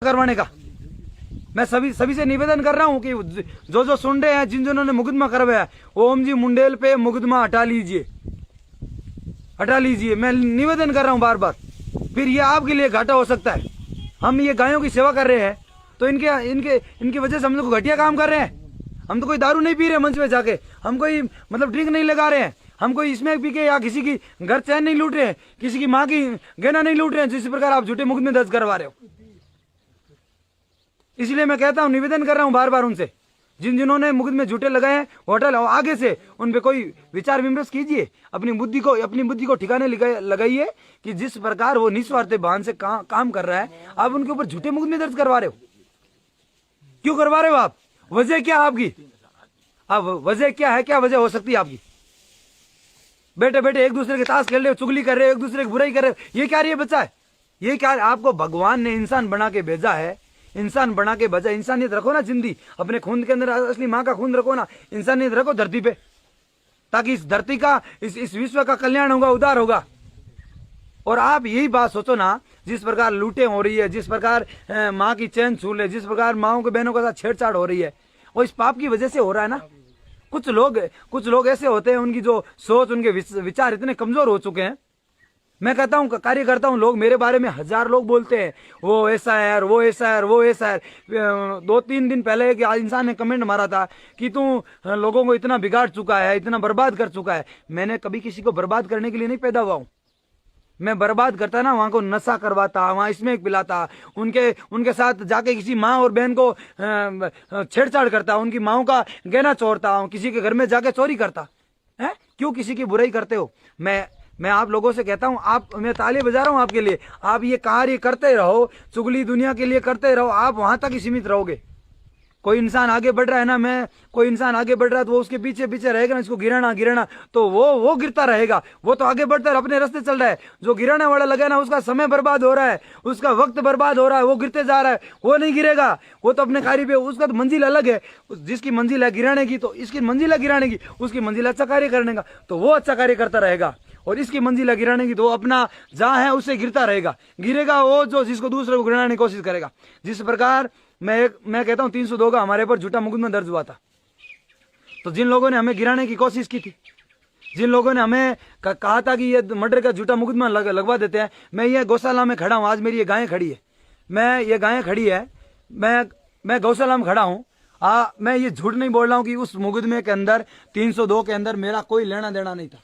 करवाने का। मैं सभी से निवेदन कर रहा हूं कि जो सुन रहे हैं, जिन्होंने मुकदमा करवाया, ओम जी मुंडेल पे मुकदमा हटा लीजिए। मैं निवेदन कर रहा हूं बार बार। फिर ये आपके लिए घाटा हो सकता है। हम ये गायों की सेवा कर रहे हैं तो इनकी वजह से हम लोग घटिया काम कर रहे हैं। हम तो कोई दारू नहीं पी रहे मंच पे जाके, हम कोई मतलब ड्रिंक नहीं लगा रहे हैं, हम कोई इसमें पी के या किसी की घर चैन नहीं लूट रहे हैं, किसी की माँ की गहना नहीं लूट रहे हैं, जिस प्रकार आप झूठे मुकदमे दर्ज करवा रहे हो। इसलिए मैं कहता हूं, निवेदन कर रहा हूं बार बार उनसे, जिन्होंने मुकदमे झूठे लगाए हैं होटल, आगे से उन पे कोई विचार विमर्श कीजिए, अपनी बुद्धि को ठिकाने लगाइए कि जिस प्रकार वो निस्वार्थ भान से काम कर रहा है, आप उनके ऊपर झूठे मुकदमे दर्ज करवा रहे हो। क्यों करवा रहे हो आप? वजह क्या है आपकी? अब वजह क्या है? क्या वजह हो सकती है आपकी? बेटे बेटे एक दूसरे के ताश खेल रहे हो, चुगली कर रहे हो, एक दूसरे की बुराई कर रहे हो, ये क्या ये बच्चा है? ये क्या? आपको भगवान ने इंसान बना के भेजा है, इंसान बना के भेजा। इंसानियत रखो ना, जिंदगी अपने खून के अंदर, असली माँ का खून रखो ना, इंसानियत रखो धरती पे, ताकि इस धरती का, इस विश्व का कल्याण होगा, उद्धार होगा। और आप यही बात सोचो ना, जिस प्रकार लूटें हो रही है, जिस प्रकार माँ की चैन छू ले, जिस प्रकार माओ के बहनों के साथ छेड़छाड़ हो रही है, वो इस पाप की वजह से हो रहा है ना। कुछ लोग ऐसे होते हैं, उनकी जो सोच, उनके विचार इतने कमजोर हो चुके हैं। मैं कहता हूँ, कार्य करता हूँ, लोग मेरे बारे में 1000 लोग बोलते हैं, वो ऐसा है, वो ऐसा है, वो ऐसा है। 2-3 दिन पहले एक इंसान ने कमेंट मारा था कि तू लोगों को इतना बिगाड़ चुका है, इतना बर्बाद कर चुका है। मैंने कभी किसी को बर्बाद करने के लिए नहीं पैदा हुआ हूँ। मैं बर्बाद करता ना, वहां को नशा करवाता, वहां इसमें पिलाता, उनके साथ जाके किसी माँ और बहन को छेड़छाड़ करता, उनकी माओ का गहना चोरता, किसी के घर में जाके चोरी करता है। क्यों किसी की बुराई करते हो? मैं आप लोगों से कहता हूं, मैं ताली बजा रहा हूं आपके लिए, आप ये कार्य करते रहो, चुगली दुनिया के लिए करते रहो, आप वहां तक ही सीमित रहोगे। कोई इंसान आगे बढ़ रहा है ना, कोई इंसान आगे बढ़ रहा है तो वो उसके पीछे पीछे रहेगा ना, इसको गिराना तो वो गिरता रहेगा। वो तो आगे बढ़ता है, अपने रास्ते चल रहा है। जो गिराने वाला लगा ना, उसका समय बर्बाद हो रहा है, उसका वक्त बर्बाद हो रहा है, वो गिरते जा रहा है, वो नहीं गिरेगा। वो तो अपने कार्य पे, उसका तो मंजिल अलग है। जिसकी मंजिल है गिराने की, तो इसकी मंजिल है गिराने की, उसकी मंजिल अच्छा कार्य करने का, तो वो अच्छा कार्य करता रहेगा। और इसकी मंजिल है गिराने की, तो अपना जहां है उससे गिरता रहेगा। गिरेगा वो जो जिसको दूसरे को गिराने की कोशिश करेगा। जिस प्रकार मैं कहता हूं 302 का हमारे पर झूठा मुकदमा दर्ज हुआ था, तो जिन लोगों ने हमें गिराने की कोशिश की थी, जिन लोगों ने हमें कहा था कि ये मर्डर का झूठा मुकदमा लगवा देते हैं, मैं ये गौशाला में खड़ा हूं। आज मेरी ये गायें खड़ी है, मैं गौशाला में खड़ा हूं। मैं ये झूठ नहीं बोल रहा हूं कि उस मुकदमे के अंदर 302 के अंदर मेरा कोई लेना देना नहीं था,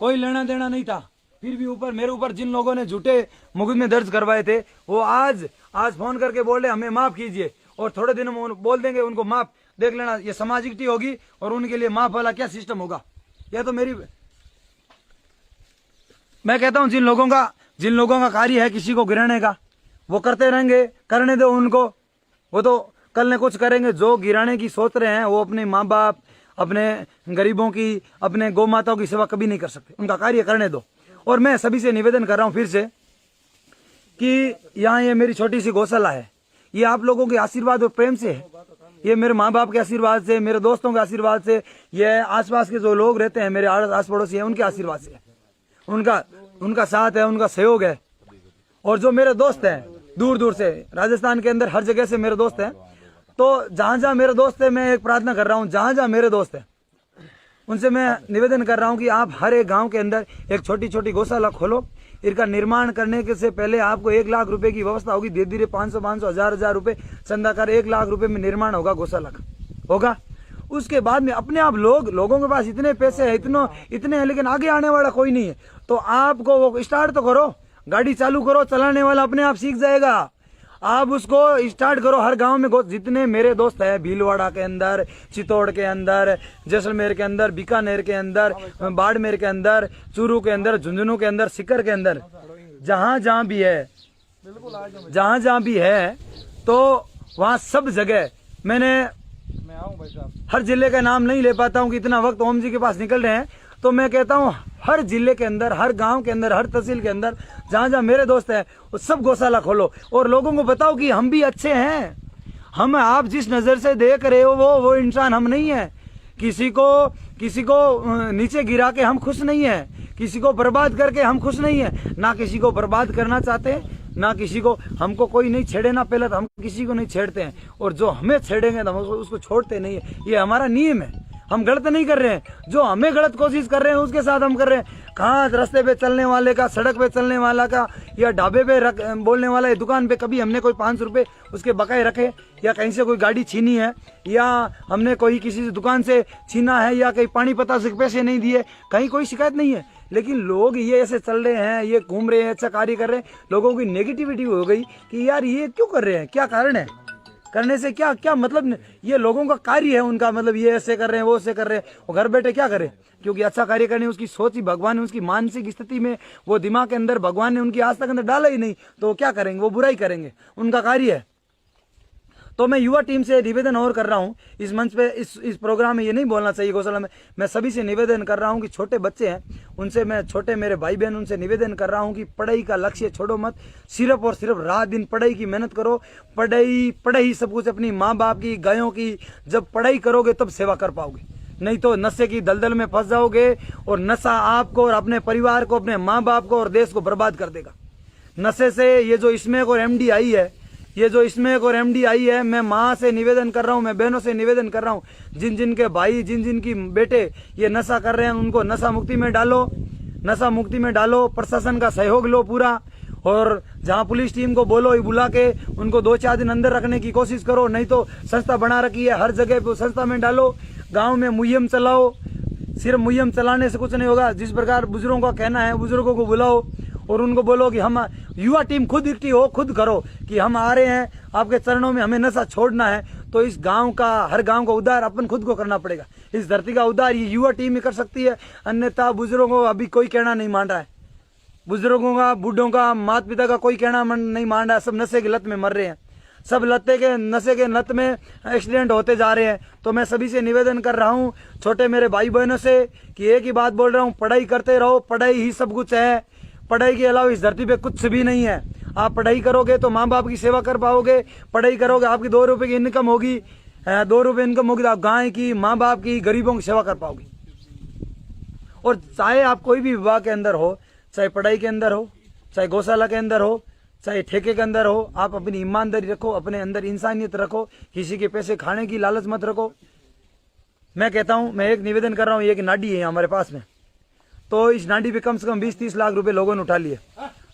कोई लेना देना नहीं था। फिर भी मेरे ऊपर जिन लोगों ने झूठे मुकदमे दर्ज करवाए थे, वो आज फोन करके बोल रहे हमें माफ कीजिए, और थोड़े दिनों में बोल देंगे उनको माफ। देख लेना, ये सामाजिकता होगी और उनके लिए माफ वाला क्या सिस्टम होगा। यह तो मैं कहता हूं, जिन लोगों का कार्य है किसी को गिराने का, वो करते रहेंगे, करने दो उनको। वो तो कल ने कुछ करेंगे। जो गिराने की सोच रहे हैं, वो अपने माँ बाप, अपने गरीबों की, अपने गौ माताओं की सेवा कभी नहीं कर सकते। उनका कार्य करने दो। और मैं सभी से निवेदन कर रहा हूं फिर से कि यहाँ ये मेरी छोटी सी गौशाला है, ये आप लोगों के आशीर्वाद और प्रेम से है। ये मेरे माँ बाप के आशीर्वाद से, मेरे दोस्तों के आशीर्वाद से, ये आसपास के जो लोग रहते हैं, मेरे आस पड़ोसी हैं, उनके आशीर्वाद से, उनका साथ है, उनका सहयोग है। और जो मेरे दोस्त हैं दूर दूर से, राजस्थान के अंदर हर जगह से मेरे दोस्त हैं, तो जहां जहां मेरे दोस्त है, मैं एक प्रार्थना कर रहा हूँ, जहां जहां मेरे दोस्त है उनसे मैं निवेदन कर रहा हूं कि आप हर एक गांव के अंदर एक छोटी छोटी गौशाला खोलो। इनका निर्माण करने के से पहले आपको 1 लाख रुपए की व्यवस्था होगी। धीरे धीरे 500 1000 रुपए चंदा कर 1 लाख रुपए में निर्माण होगा, गौशाला का होगा। उसके बाद में अपने आप लोगों के पास इतने पैसे है, इतने हैं, लेकिन आगे आने वाला कोई नहीं है। तो आपको वो स्टार्ट तो करो, गाड़ी चालू करो, चलाने वाला अपने आप सीख जाएगा। आप उसको स्टार्ट करो। हर गांव में जितने मेरे दोस्त हैं, भीलवाड़ा के अंदर, चित्तौड़ के अंदर, जैसलमेर के अंदर, बीकानेर के अंदर, बाड़मेर के अंदर, चूरू के अंदर, झुंझुनू के अंदर, सीकर के अंदर, जहां जहां भी है, तो वहां सब जगह मैं आऊं भाई साहब। हर जिले का नाम नहीं ले पाता हूं कि इतना वक्त ओम जी के पास निकल रहे हैं, तो मैं कहता हूं हर जिले के अंदर, हर गांव के अंदर, हर तहसील के अंदर, जहां जहां मेरे दोस्त हैं, वो सब गौशाला खोलो और लोगों को बताओ कि हम भी अच्छे हैं। हम, आप जिस नजर से देख रहे हो वो इंसान हम नहीं है। किसी को नीचे गिरा के हम खुश नहीं है, किसी को बर्बाद करके हम खुश नहीं है, ना किसी को बर्बाद करना चाहते, ना किसी को, हमको कोई नहीं छेड़े ना, पहले तो हम किसी को नहीं छेड़ते हैं, और जो हमें छेड़ेंगे तो हम उसको छोड़ते नहीं है। ये हमारा नियम है, हम गलत नहीं कर रहे हैं, जो हमें गलत कोशिश कर रहे हैं उसके साथ हम कर रहे हैं। कहाँ रास्ते पे चलने वाले का, सड़क पे चलने वाला का, या ढाबे पे बोलने वाला है, दुकान पे कभी हमने कोई 500 रुपये उसके बकाए रखे, या कहीं से कोई गाड़ी छीनी है, या हमने कोई किसी दुकान से छीना है, या कहीं पानी पता से पैसे नहीं दिए, कहीं कोई शिकायत नहीं है। लेकिन लोग ये ऐसे चल रहे हैं, ये घूम रहे हैं, अच्छा कार्य कर रहे हैं, लोगों की नेगेटिविटी हो गई कि यार ये क्यों कर रहे हैं, क्या कारण है, करने से क्या क्या मतलब, ये लोगों का कार्य है उनका, मतलब ये ऐसे कर रहे हैं, वो ऐसे कर रहे हैं, वो घर बैठे क्या करें, क्योंकि अच्छा कार्य करने उसकी सोच ही भगवान ने उसकी मानसिक स्थिति में, वो दिमाग के अंदर भगवान ने उनकी आज तक अंदर डाला ही नहीं, तो वो क्या करेंगे, वो बुराई करेंगे, उनका कार्य है। तो मैं युवा टीम से निवेदन और कर रहा हूं, इस मंच पे, इस प्रोग्राम में ये नहीं बोलना चाहिए गौशाला में, मैं सभी से निवेदन कर रहा हूं कि छोटे बच्चे हैं उनसे, मैं छोटे मेरे भाई बहन उनसे निवेदन कर रहा हूं कि पढ़ाई का लक्ष्य छोड़ो मत, सिर्फ और सिर्फ रात दिन पढ़ाई की मेहनत करो, पढ़ाई सब कुछ, अपनी माँ बाप की, गायों की, जब पढ़ाई करोगे तब सेवा कर पाओगे, नहीं तो नशे की दलदल में फंस जाओगे, और नशा आपको और अपने परिवार को, अपने माँ बाप को और देश को बर्बाद कर देगा। नशे से ये जो स्मैक और एमडी आई है, ये जो स्मैक और एमडी आई है, मैं माँ से निवेदन कर रहा हूँ, मैं बहनों से निवेदन कर रहा हूँ, जिन जिन के भाई, जिन जिन की बेटे ये नशा कर रहे हैं, उनको नशा मुक्ति में डालो, नशा मुक्ति में डालो, प्रशासन का सहयोग लो पूरा, और जहाँ पुलिस टीम को बोलो बुला के उनको 2-4 दिन अंदर रखने की कोशिश करो, नहीं तो संस्था बना रखी है हर जगह पे, संस्था में डालो, गाँव में मुहिम चलाओ, सिर्फ मुहिम चलाने से कुछ नहीं होगा, जिस प्रकार बुजुर्गों का कहना है, बुजुर्गों को बुलाओ और उनको बोलो कि हम युवा टीम खुद इकट्ठी हो, खुद करो कि हम आ रहे हैं आपके चरणों में, हमें नशा छोड़ना है, तो इस गांव का, हर गांव का उद्धार अपन खुद को करना पड़ेगा, इस धरती का उद्धार ये युवा टीम ही कर सकती है, अन्यथा बुजुर्गों को अभी कोई कहना नहीं मान रहा है, बुजुर्गों का, बूढ़ों का, माता पिता का कोई कहना नहीं मान रहा है, सब नशे की लत में मर रहे हैं, सब नशे के लत में एक्सीडेंट होते जा रहे हैं। तो मैं सभी से निवेदन कर रहा हूँ, छोटे मेरे भाई बहनों से, कि एक ही बात बोल रहा हूँ, पढ़ाई करते रहो, पढ़ाई ही सब कुछ है, पढ़ाई के अलावा इस धरती पे कुछ भी नहीं है। आप पढ़ाई करोगे तो माँ बाप की सेवा कर पाओगे, पढ़ाई करोगे आपकी 2 रुपए की इनकम होगी, 2 रुपए इनकम होगी तो आप गाय की, माँ बाप की, गरीबों की सेवा कर पाओगे। और चाहे आप कोई भी विभाग के अंदर हो, चाहे पढ़ाई के अंदर हो, चाहे गौशाला के अंदर हो, चाहे ठेके के अंदर हो, आप अपनी ईमानदारी रखो, अपने अंदर इंसानियत रखो, किसी के पैसे खाने की लालच मत रखो। मैं कहता हूं, मैं एक निवेदन कर रहा हूं, एक नाडी है हमारे पास में, तो इस नाडी पे कम से कम 20-30 लाख रुपए लोगों ने उठा लिए।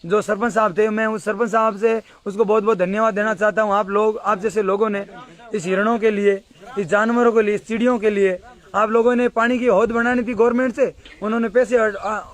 जो सरपंच साहब थे, मैं उस सरपंच साहब से उसको बहुत बहुत धन्यवाद देना चाहता हूं। आप जैसे लोगों ने इस हिरणों के लिए, इस जानवरों के लिए, इस चिड़ियों के लिए आप लोगों ने पानी की हौद बनानी थी गवर्नमेंट से, उन्होंने पैसे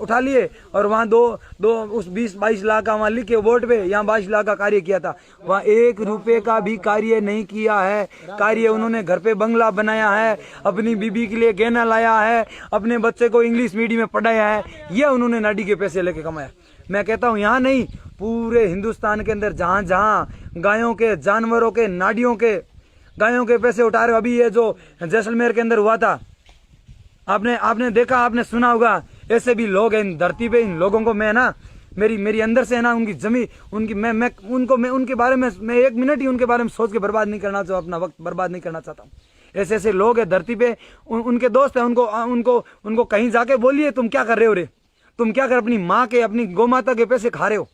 उठा लिए और वहाँ उस 20-22 लाख का वहाँ लिखे वोट पे, यहाँ 22 लाख का कार्य किया था, वहाँ 1 रुपए का भी कार्य नहीं किया है। कार्य उन्होंने घर पे बंगला बनाया है, अपनी बीबी के लिए गहना लाया है, अपने बच्चे को इंग्लिश मीडियम में पढ़ाया है, ये उन्होंने नाडी के पैसे लेके कमाया। मैं कहता हूँ यहाँ नहीं, पूरे हिंदुस्तान के अंदर जहाँ जहाँ गायों के, जानवरों के, नाडियों के, गायों के पैसे उठा रहे हो। अभी ये जो जैसलमेर के अंदर हुआ था, आपने देखा, आपने सुना होगा, ऐसे भी लोग हैं इन धरती पे। इन लोगों को मैं ना, मेरी अंदर से है ना, उनकी जमीन, उनकी मैं उनके बारे में मैं 1 मिनट ही उनके बारे में सोच के बर्बाद नहीं करना चाहता, अपना वक्त बर्बाद नहीं करना चाहता हूँ। ऐसे ऐसे लोग हैं धरती पे, उनके दोस्त हैं, उनको कहीं जाके बोलिए तुम क्या कर रहे हो रे, तुम क्या कर अपनी माँ के, अपनी गौ माता के पैसे खा रहे हो।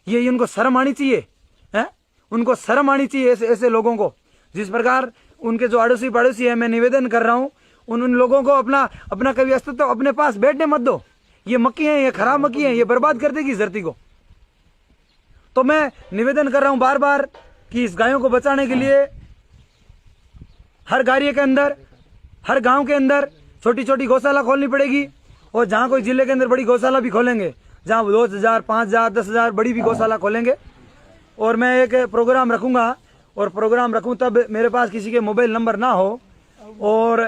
ये उनको शर्म आनी चाहिए, है, उनको शर्म आनी चाहिए ऐसे लोगों को। जिस प्रकार उनके जो अड़ोसी पड़ोसी है, मैं निवेदन कर रहा हूँ, उन लोगों को अपना कभी अस्तित्व अपने पास बैठने मत दो। ये मक्खी है, ये खराब मक्खी है, ये बर्बाद कर देगी इस धरती को। तो मैं निवेदन कर रहा हूं बार बार कि इस गायों को बचाने के लिए हर गार्य के अंदर, हर गांव के अंदर छोटी छोटी गौशाला खोलनी पड़ेगी, और जहां कोई जिले के अंदर बड़ी गौशाला भी खोलेंगे, जहां 2000, 5000, 10,000 बड़ी भी गौशाला खोलेंगे। और मैं एक प्रोग्राम रखूंगा, और प्रोग्राम रखूं तब मेरे पास किसी के मोबाइल नंबर ना हो और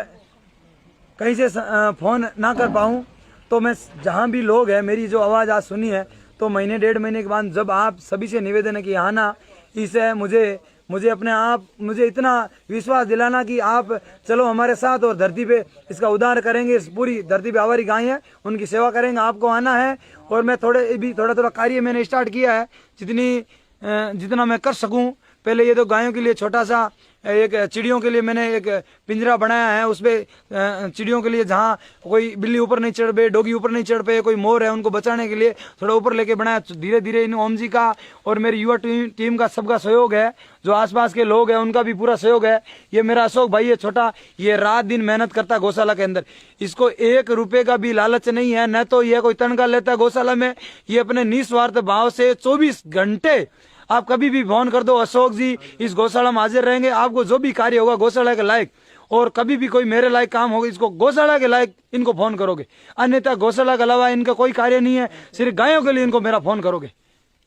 कहीं से फोन ना कर पाऊं, तो मैं जहां भी लोग हैं, मेरी जो आवाज़ आज सुनी है, तो महीने 1.5 महीने के बाद जब आप सभी से निवेदन है कि हाँ ना, इसे मुझे अपने आप, मुझे इतना विश्वास दिलाना कि आप चलो हमारे साथ और धरती पे इसका उद्धार करेंगे। इस पूरी धरती पे आवारी गाय है, उनकी सेवा करेंगे, आपको आना है। और मैं थोड़ा कार्य मैंने स्टार्ट किया है, जितना मैं कर सकूं, पहले ये तो गायों के लिए छोटा सा एक चिड़ियों के लिए मैंने एक पिंजरा बनाया है, उसपे चिड़ियों के लिए जहाँ कोई बिल्ली ऊपर नहीं चढ़ पे, डोगी ऊपर नहीं चढ़ पे, कोई मोर है उनको बचाने के लिए थोड़ा ऊपर लेके बनाया। धीरे धीरे इन ओम जी का और मेरी युवा टीम का सबका सहयोग है, जो आसपास के लोग हैं उनका भी पूरा सहयोग है। ये मेरा अशोक भाई है छोटा, ये रात दिन मेहनत करता है गौशाला के अंदर, इसको 1 रुपए का भी लालच नहीं है, न तो ये कोई तनख्वाह लेता है गौशाला में। ये अपने निस्वार्थ भाव से 24 घंटे, आप कभी भी फोन कर दो, अशोक जी इस गौशाला में हाजिर रहेंगे, आपको जो भी कार्य होगा गौशाला के लायक, और कभी भी कोई मेरे लायक काम होगा इसको गौशाला के लायक इनको फोन करोगे, अन्यथा गौशाला के अलावा इनका कोई कार्य नहीं है, सिर्फ गायों के लिए इनको मेरा फोन करोगे।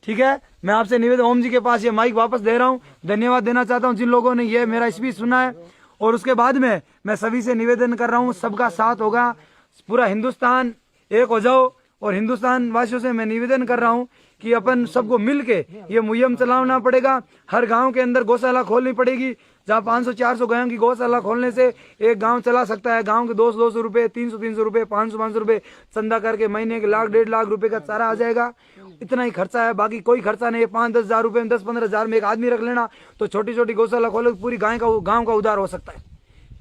ठीक है, मैं आपसे निवेदन, ओम जी के पास ये माइक वापस दे रहा हूँ। धन्यवाद देना चाहता हूँ जिन लोगों ने ये मेरा स्पीच सुना है, और उसके बाद में मैं सभी से निवेदन कर रहा हूँ, सबका साथ होगा, पूरा हिंदुस्तान एक हो जाओ। और हिंदुस्तान वासियों से मैं निवेदन कर रहा हूँ कि अपन सबको मिलके ये मुहिम चलाना पड़ेगा। हर गांव के अंदर गौशाला खोलनी पड़ेगी, जहाँ 500-400 गायों की गौशाला खोलने से एक गांव चला सकता है। गांव के 200-200 रुपए, 300-300 रुपए, 500-500 रुपए चंदा करके महीने के 1,00,000-1.5 लाख रुपए का चारा आ जाएगा। इतना ही खर्चा है, बाकी कोई खर्चा नहीं है। 5-10 हजार रुपए में, 10-15 हजार में एक आदमी रख लेना तो छोटी छोटी गौशाला खोलो, पूरी गाँव का उद्धार हो सकता है।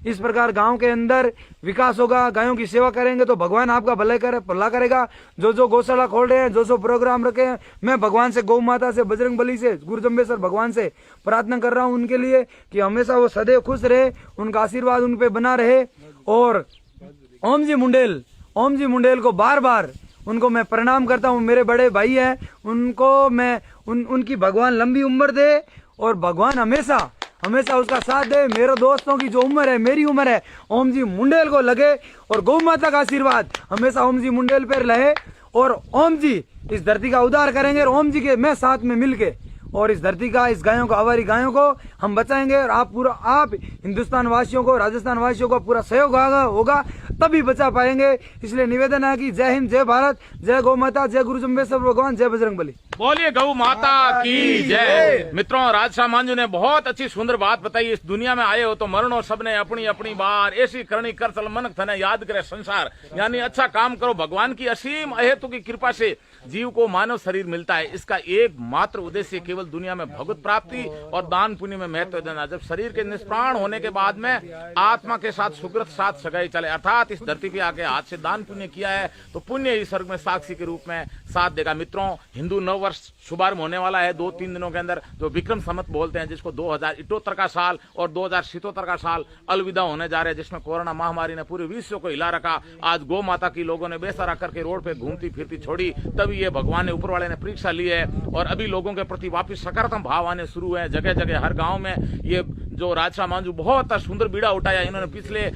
इस प्रकार गांव के अंदर विकास होगा, गायों की सेवा करेंगे तो भगवान आपका भला करेगा। जो गौशाला खोल रहे हैं, जो प्रोग्राम रखे हैं, मैं भगवान से, गौ माता से, बजरंग बली से, गुरु जम्बेश्वर भगवान से प्रार्थना कर रहा हूं उनके लिए कि हमेशा वो सदैव खुश रहे, उनका आशीर्वाद उन पे बना रहे। और ओम जी मुंडेल को बार बार उनको मैं प्रणाम करता हूँ, मेरे बड़े भाई हैं, उनको मैं उनकी भगवान लंबी उम्र दे और भगवान हमेशा उसका साथ दे। मेरे दोस्तों की जो उम्र है, मेरी उम्र है, ओम जी मुंडेल को लगे, और गौ माता का आशीर्वाद हमेशा ओम जी मुंडेल पर रहे, और ओम जी इस धरती का उद्धार करेंगे। और ओम जी के मैं साथ में मिलके और इस धरती का, इस गायों को, आवारी गायों को हम बचाएंगे। और आप हिंदुस्तान वासियों को, राजस्थान वासियों को पूरा सहयोग होगा तभी बचा पाएंगे। इसलिए निवेदन है कि जय हिंद, जय भारत, जय गौ माता, जय गुरु जम्बेश्वर भगवान, जय बजरंग बली। बोलिए गौ माता की जय। मित्रों, राजशाह मांझू ने बहुत अच्छी सुंदर बात बताई। इस दुनिया में आए हो तो मरणो सबने अपनी अपनी बार, ऐसी करनी कर चल मनक थने याद करे संसार। यानी अच्छा काम करो, भगवान की असीम अहेतु की कृपा से जीव को मानव शरीर मिलता है। इसका एकमात्र उद्देश्य केवल दुनिया में भगवत प्राप्ति और दान पुण्य में महत्व देना। जब शरीर के निष्प्राण होने के बाद में आत्मा के साथ सुकृत साथ सगाई चले, अर्थात इस धरती पे आके हाथ से दान पुण्य किया है तो पुण्य ही स्वर्ग में साक्षी के रूप में साथ देगा। मित्रों, हिंदू नव वर्ष शुभारंभ होने वाला है 2-3 दिनों के अंदर, जो विक्रम संवत बोलते हैं, जिसको 2078 का साल और 2077 का साल अलविदा होने जा रहे हैं, जिसमें कोरोना महामारी ने पूरे विश्व को हिला रखा। आज गौ माता की लोगों ने बेसहारा करके रोड पे घूमती फिरती छोड़ी, तभी ये भगवान ने, ऊपर वाले ने परीक्षा ली है। और अभी लोगों के प्रति वापिस सकारात्मक भाव आने शुरू है। जगह जगह हर गांव में ये जो राजशाह मांझू बहुत सुंदर बीड़ा उठाया इन्होंने पिछले